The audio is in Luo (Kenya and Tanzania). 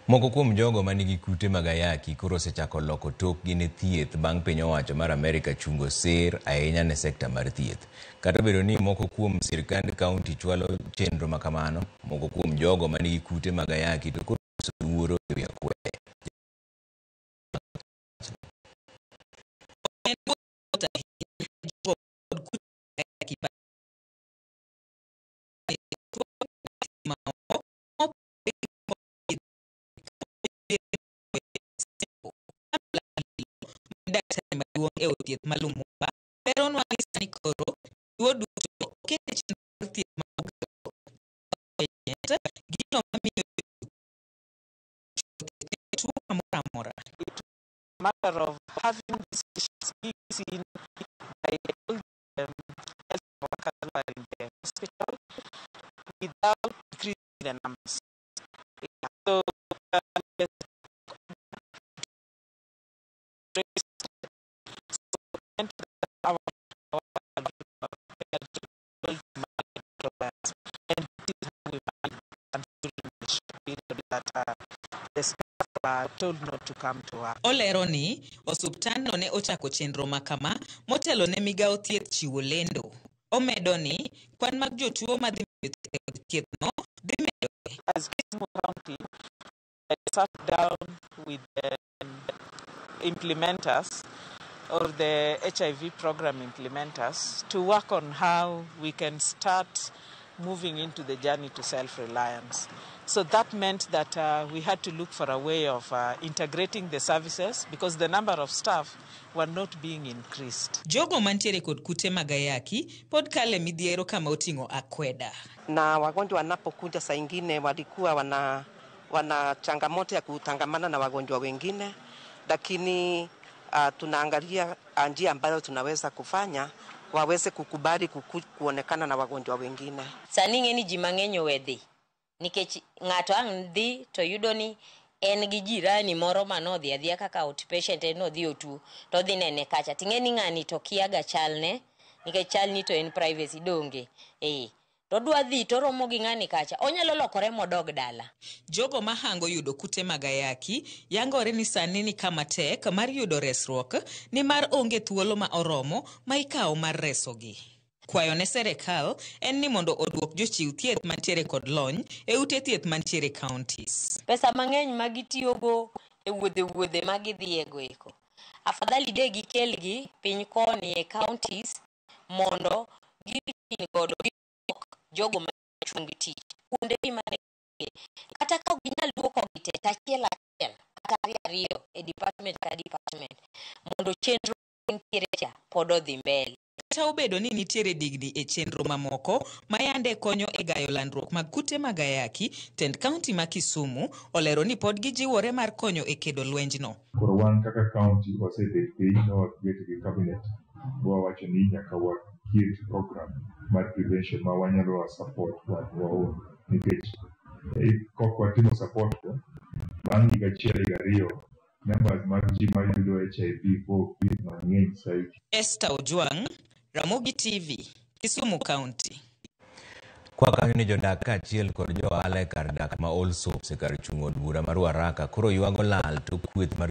Moko kuom jogo manigi kute mag ayaki koro osechako loko tokgi ne thieth bang' piny owacho mar Amerika chungo sir ahinya ne sekta mar thieth. Kata obedo ni moko kuom sirkand kaunti chwalo chenro ma kamano, moko kuom jogo manigi kute mag ayaki to koro luoro e wi akwede. Malumumba, pero no hay sanikoro, yo duto que gino matter of having decisions being seen by all the health workers who are in the hospital without increasing the numbers. So, the staff are told not to come to work. Olero ni osuptandno ne ochako chenro makama motelo ne migao thieth chiwo lendo. Omedo ni kwan mag jotuo madhi thiethno dhi medore. As Kisumu County sat down with the implementers or the HIV program implementers to work on how we can start moving into the journey to self-reliance. So that meant that we had to look for a way of integrating the services because the number of staff were not being increased. Jogo mantiere kod kute mag ayaki pod kale midhiero kama oting'o akweda. Na wagonjwa wanapokuja saa ingine walikuwa wana changamoto ya kutangamana na wagonjwa wengine, lakini tunaangalia njia ambayo tunaweza kufanya waweze kukubali kuonekana na wagonjwa wengine. Sani ng'eni ji mang'eny owedhi nikech ng'ato ang' dhi to yudo ni en gi jirani moro manodhi adhiya kaka outpatient en odhi otuo to dhi nene kacha ting'eni ng'ani to kiaga chalne nikech chalni to en privacy donge to dwa dhi to romo gi ng'ani kacha onyalo lokore modog dala. Jogo mahango yudo kute mag ayaki yangore ni sani ni kama tek mar yudo resruok ni mar onge thuolo ma oromo ma ikawo mar resogi. Kwayo ne serikal en ni mondo oduok jochiw thieth mantiere kod lony e ute thieth mantiere counties. Pesa mang'eny ma gitiyogo e wuodhe ma gidhiego eko. Afadhali de gikelgi piny koni e counties mondo giting godo jogo machung tich. Kuonde mane kata ka ginyal duoko gite tachiel kata ariyo e department ka department mondo chenro ntiere cha pod odhi mbele. Kata obedo ni nitiere digni e chenro mamoko mayande konyo e gayo landruok mag kute mag ayaki, tend kaunti ma Kisumu olero ni pod gijiwore mar konyo e kedo lwenjno. Koro wan kaka kaunti wasebet piny na wabet gi cabinet wawacho ni nyaka waket program mar prevention ma wanyalo support wan nikech kok watimo support ko bang' higa achiel higa ariyo numbers mag ji mayudo HIV po mang'eny saidi. Esther Ojwang, Ramogi TV, Kisumu County. Kwa kanyo ni jodak kaachiel kod johala e kar dak ma Allsops e kar chung' od bura mar Ruaraka koro ywago lal to kweth mar